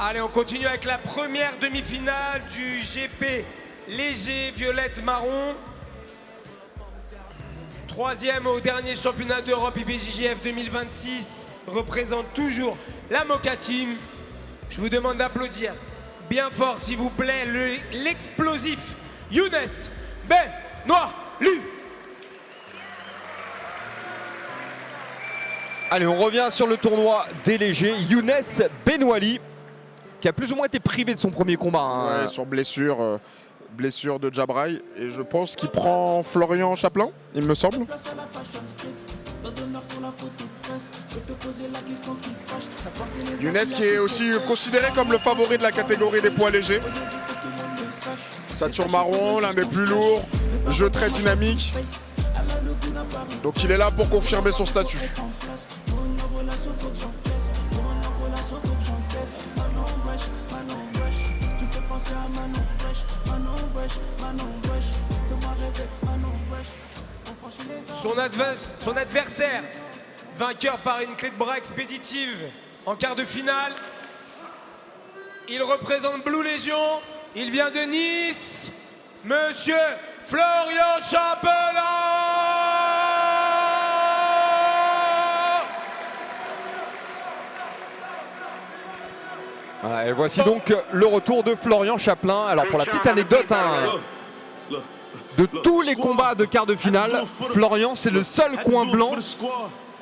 Allez, on continue avec la première demi-finale du GP léger violette-marron. Troisième au dernier championnat d'Europe IBJJF 2026, représente toujours la Moka Team. Je vous demande d'applaudir bien fort, s'il vous plaît, l'explosif Younes Benoîli. Allez, on revient sur le tournoi des légers. Younes Benoîli, qui a plus ou moins été privé de son premier combat. Hein. Ouais, sur blessure, blessure de Jabraï. Et je pense qu'il prend Florian Chaplin, il me semble. Younes qui est aussi considéré comme le favori de la catégorie des poids légers. Ceinture marron, l'un des plus lourds, jeu très dynamique. Donc il est là pour confirmer son statut. Son adversaire, vainqueur par une clé de bras expéditive en quart de finale. Il représente Blue Légion, il vient de Nice, Monsieur Florian Chaplin. Voilà, et voici donc le retour de Florian Chaplin. Alors pour la petite anecdote, hein, de tous les combats de quart de finale, Florian c'est le seul coin blanc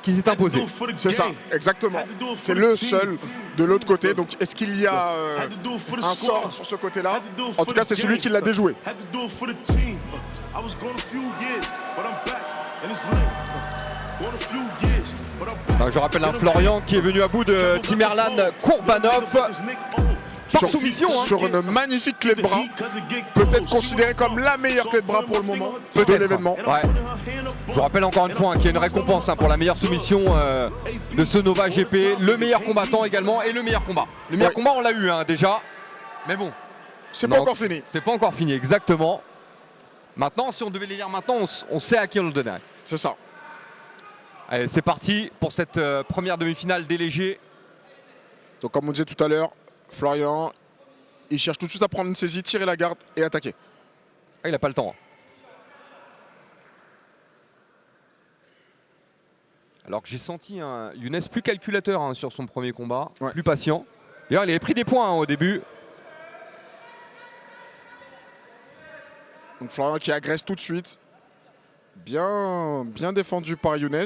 qui s'est imposé. C'est ça, exactement. C'est le seul de l'autre côté. Donc est-ce qu'il y a un sort sur ce côté-là? En tout cas, c'est celui qui l'a déjoué. Je rappelle un Florian qui est venu à bout de Timerlan Kourbanov par soumission. Sur une magnifique clé de bras, peut-être considérée comme la meilleure clé de bras pour le moment de l'événement. Ouais. Je rappelle encore une fois qu'il y a une récompense pour la meilleure soumission de ce Nova GP, le meilleur combattant également et le meilleur combat. Le meilleur combat on l'a eu déjà, mais bon. C'est pas encore fini. C'est pas encore fini, exactement. Maintenant, si on devait les lire maintenant, on sait à qui on le donnerait. C'est ça. Allez, c'est parti pour cette première demi-finale des légers. Donc comme on disait tout à l'heure, Florian, il cherche tout de suite à prendre une saisie, tirer la garde et attaquer. Ah, il n'a pas le temps. Alors que j'ai senti un Younes plus calculateur sur son premier combat, plus patient. D'ailleurs, il avait pris des points au début. Donc Florian qui agresse tout de suite. Bien défendu par Younes.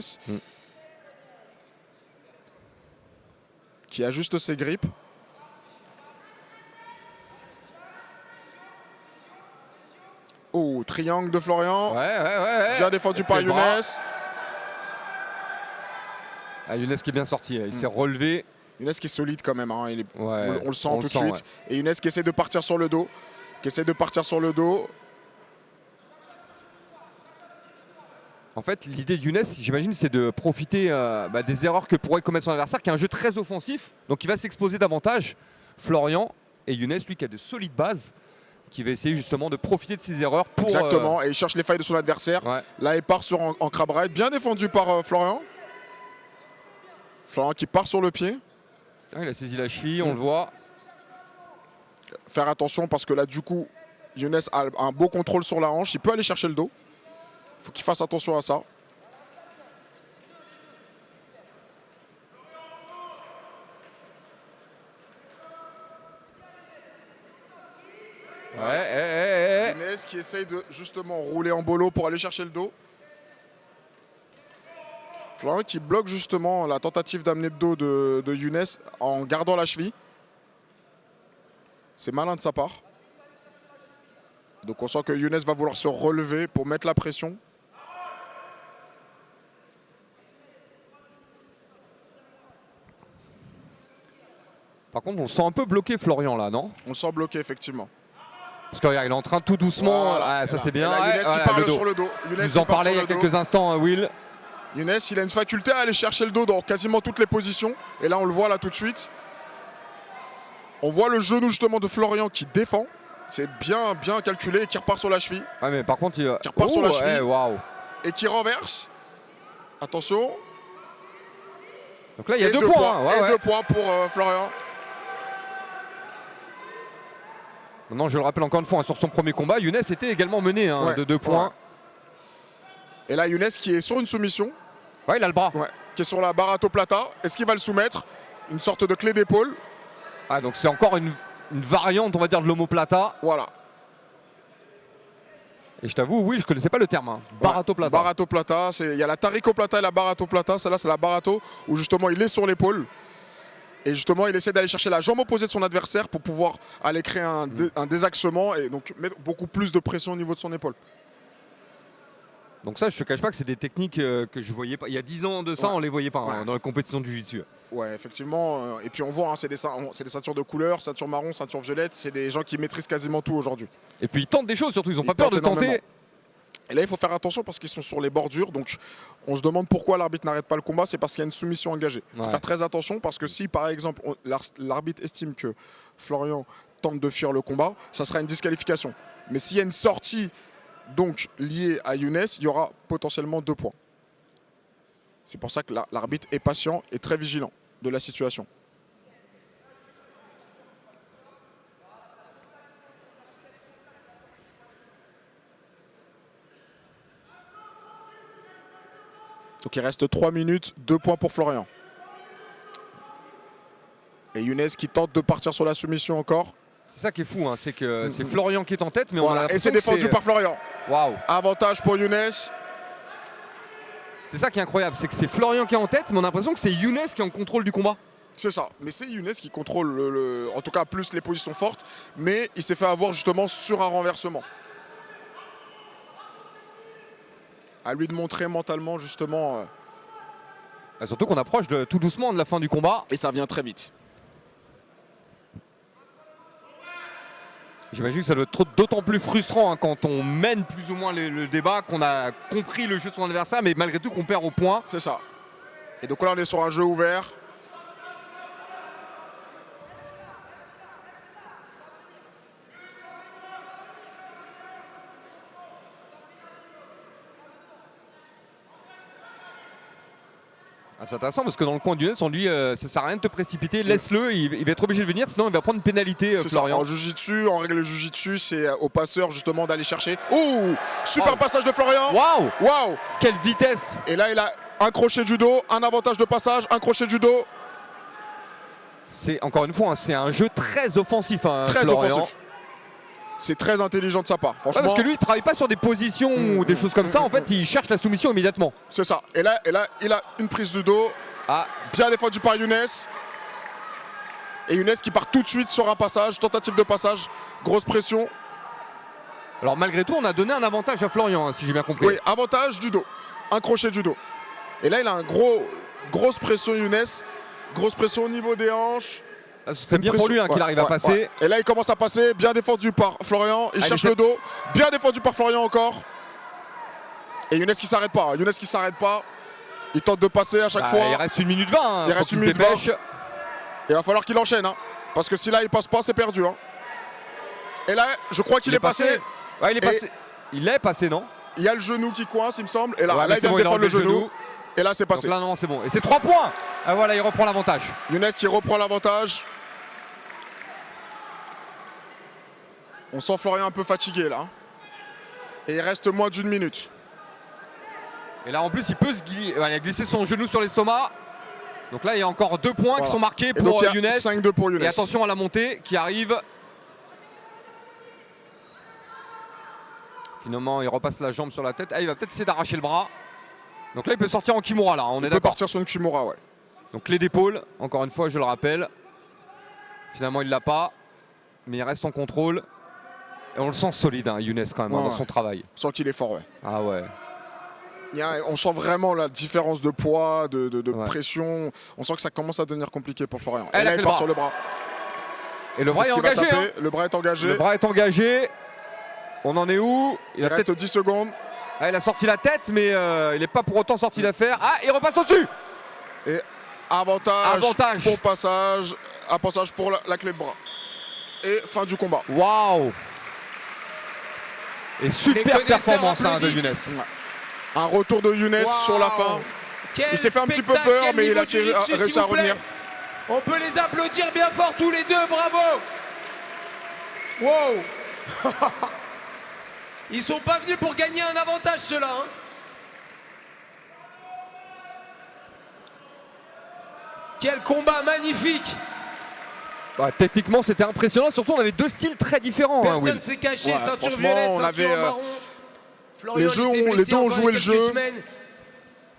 Qui ajuste ses grippes. Oh, triangle de Florian. Ouais. Bien défendu par Younes. Ah, Younes qui est bien sorti, il s'est relevé. Younes qui est solide quand même, hein. On le sent tout de suite. Ouais. Et Younes qui essaie de partir sur le dos. En fait, l'idée de Younes, j'imagine, c'est de profiter des erreurs que pourrait commettre son adversaire, qui est un jeu très offensif, donc il va s'exposer davantage. Florian et Younes, lui, qui a de solides bases, qui va essayer justement de profiter de ses erreurs pour... Exactement, et il cherche les failles de son adversaire. Ouais. Là, il part sur en crab ride, bien défendu par Florian. Florian qui part sur le pied. Ah, il a saisi la cheville, on le voit. Faire attention parce que là, du coup, Younes a un beau contrôle sur la hanche. Il peut aller chercher le dos. Il faut qu'il fasse attention à ça. Younes qui essaye de justement rouler en bolo pour aller chercher le dos. Florian qui bloque justement la tentative d'amener le dos de Younes en gardant la cheville. C'est malin de sa part. Donc on sent que Younes va vouloir se relever pour mettre la pression. Par contre, on le sent un peu bloqué Florian là, non? On le sent bloqué effectivement. Parce que regarde, il est en train tout doucement, ça c'est bien. Younes qui parle sur le dos. Vous en parlez il y a quelques instants, Will. Younes, il a une faculté à aller chercher le dos dans quasiment toutes les positions. Et là, on le voit là tout de suite. On voit le genou justement de Florian qui défend. C'est bien calculé et qui repart sur la cheville. Ouais, mais par contre, qui repart sur la cheville. Wow. Et qui renverse. Attention. Donc là, il y a 2 points. Et 2 points pour Florian. Maintenant, je le rappelle encore une fois, hein, sur son premier combat, Younes était également mené hein, Ouais, de 2 points. ouais. Et là, Younes qui est sur une soumission, Ouais, il a le bras. qui est sur la Barato Plata. Est-ce qu'il va le soumettre? Une sorte de clé d'épaule. Ah, donc c'est encore une variante, on va dire, de l'omoplata. Voilà. Et je t'avoue, oui, je connaissais pas le terme. Hein. Barato Plata. Barato Plata. Il y a la Tarico Plata et la Barato Plata. Celle-là, c'est la Barato où justement il est sur l'épaule. Et justement, il essaie d'aller chercher la jambe opposée de son adversaire pour pouvoir aller créer un désaxement et donc mettre beaucoup plus de pression au niveau de son épaule. Donc ça, je te cache pas que c'est des techniques que je voyais pas. Il y a 10 ans de ça, on les voyait pas hein, dans la compétition de Jiu-Jitsu. Ouais, effectivement. Et puis on voit, hein, c'est des ceintures de couleur, ceinture marron, ceinture violette. C'est des gens qui maîtrisent quasiment tout aujourd'hui. Et puis ils tentent des choses, surtout, ils ont pas Ils peur de tentent tenter. énormément. Et là, il faut faire attention parce qu'ils sont sur les bordures. Donc, on se demande pourquoi l'arbitre n'arrête pas le combat. C'est parce qu'il y a une soumission engagée. Il faut Ouais. faire très attention parce que si, par exemple, l'arbitre estime que Florian tente de fuir le combat, ça sera une disqualification. Mais s'il y a une sortie donc liée à Younes, il y aura potentiellement 2 points. C'est pour ça que l'arbitre est patient et très vigilant de la situation. Donc il reste 3 minutes, 2 points pour Florian. Et Younes qui tente de partir sur la soumission encore. C'est ça qui est fou, hein, c'est que c'est Florian qui est en tête, mais on a Voilà. Et l'impression c'est que défendu par Florian. Waouh. Avantage pour Younes. C'est ça qui est incroyable, c'est que c'est Florian qui est en tête, mais on a l'impression que c'est Younes qui est en contrôle du combat. C'est ça. Mais c'est Younes qui contrôle, en tout cas plus les positions fortes. Mais il s'est fait avoir justement sur un renversement. À lui de montrer mentalement justement. Et surtout qu'on approche tout doucement de la fin du combat. Et ça vient très vite. J'imagine que ça doit être d'autant plus frustrant hein, quand on mène plus ou moins le débat, qu'on a compris le jeu de son adversaire, mais malgré tout qu'on perd au point. C'est ça. Et donc là on est sur un jeu ouvert. Ah, c'est intéressant parce que dans le coin du Younes, on lui, ça sert à rien de te précipiter, laisse-le, il va être obligé de venir, sinon il va prendre une pénalité, C'est ça. Florian. En Jiu-Jitsu, en règle Jiu-Jitsu, c'est au passeur justement d'aller chercher. Ouh, super passage de Florian. Waouh. Waouh. Quelle vitesse. Et là il a un crochet du dos, un avantage de passage, un crochet du dos. C'est encore une fois, hein, c'est un jeu très offensif, hein, Très Florian. offensif. C'est très intelligent de sa part, Ouais, franchement. parce que lui, il travaille pas sur des positions ou des choses comme ça. En fait, il cherche la soumission immédiatement. C'est ça. Et là, il a une prise de dos. Ah, Bien défendu par Younes. Et Younes qui part tout de suite sur un passage, tentative de passage, grosse pression. alors malgré tout, on a donné un avantage à Florian, hein, si j'ai bien compris. Oui, avantage du dos. Un crochet du dos. Et là, il a grosse pression Younes. Grosse pression au niveau des hanches. Ah, ce serait Une bien pour lui hein, pression- qu'il arrive à ouais, passer. ouais. Et là, il commence à passer. Bien défendu par Florian. Il Ah, cherche il le dos. Bien défendu par Florian encore. Et Younes qui s'arrête pas. Younes qui s'arrête pas. Il tente de passer à chaque Bah, fois. il reste 1 minute 20. Hein, Il faut reste qu'il 1 se minute dépêche. Et il va falloir qu'il enchaîne. Hein, parce que si là, il passe pas, c'est perdu. Hein. Et là, je crois qu'il est passé. Ouais, il est Et- passé. Il est passé, non? Il y a le genou qui coince, il me semble. Et là, Ouais, là mais il c'est vient bon, de il a défendre le enlevé le genou. Et là, c'est passé. Donc là, non, c'est bon. Et c'est 3 points. Ah voilà, il reprend l'avantage. Younes qui reprend l'avantage. On sent Florian un peu fatigué là. Et il reste moins d'1 minute. Et là, en plus, il peut se glisser. Ouais, il a glissé son genou sur l'estomac. Donc là, il y a encore 2 points Voilà. qui sont marqués Et pour donc il y a Younes. 5-2 pour Younes. Et attention à la montée qui arrive. Finalement, il repasse la jambe sur la tête. Ah, il va peut-être essayer d'arracher le bras. Donc là, il peut sortir en Kimura, là. On est Il peut d'accord. partir sur une Kimura, ouais. Donc clé d'épaule, encore une fois, je le rappelle. Finalement, il l'a pas. Mais il reste en contrôle. Et on le sent solide, hein, Younes, quand même, Ouais, hein, dans ouais. son travail. On sent qu'il est fort, ouais. Ah ouais. On sent vraiment la différence de poids, de Ouais. pression. On sent que ça commence à devenir compliqué pour Florian. Elle Et a là, fait il le part bras. sur le bras. Et le bras est Est-ce qu'il va engagé. taper Hein. Le bras est engagé. Le bras est engagé. On en est où? Il a reste peut-être. 10 secondes. Ah, il a sorti la tête, mais il n'est pas pour autant sorti d'affaire. Ah, il repasse au-dessus. Et avantage, Avantage. pour passage. Un passage pour la clé de bras. Et fin du combat. Waouh. Et Les super connaisseurs performance hein, de applaudissent. Younes. Un retour de Younes Waouh. sur la fin. Quel Il s'est fait un petit peu spectacle, peur, quel mais il niveau a de jiu-jitsu, réussi s'il à vous plaît. revenir. On peut les applaudir bien fort tous les deux, bravo. Wow. Ils sont pas venus pour gagner un avantage, ceux-là. Hein. Quel combat magnifique. Bah, techniquement, c'était impressionnant. Surtout, on avait deux styles très différents. Personne Will. s'est caché, Ouais, ceinture franchement, violette, on ceinture avait, marron. Florian, les il était blessé deux ont encore joué il y a le quelques jeu. semaines.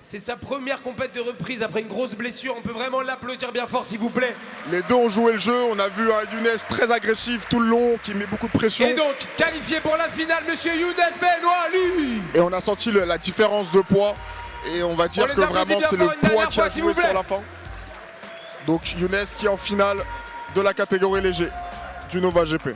C'est sa première compète de reprise après une grosse blessure. On peut vraiment l'applaudir bien fort, s'il vous plaît. Les deux ont joué le jeu. On a vu un Younes très agressif tout le long, qui met beaucoup de pression. Et donc, qualifié pour la finale, monsieur Younes Ben Ali. Et on a senti la différence de poids. Et on va dire On les que applaudit vraiment bien c'est le fort une dernière poids qui a fois, s'il joué vous plaît. sur la fin. Donc Younes qui est en finale de la catégorie léger du Nova GP.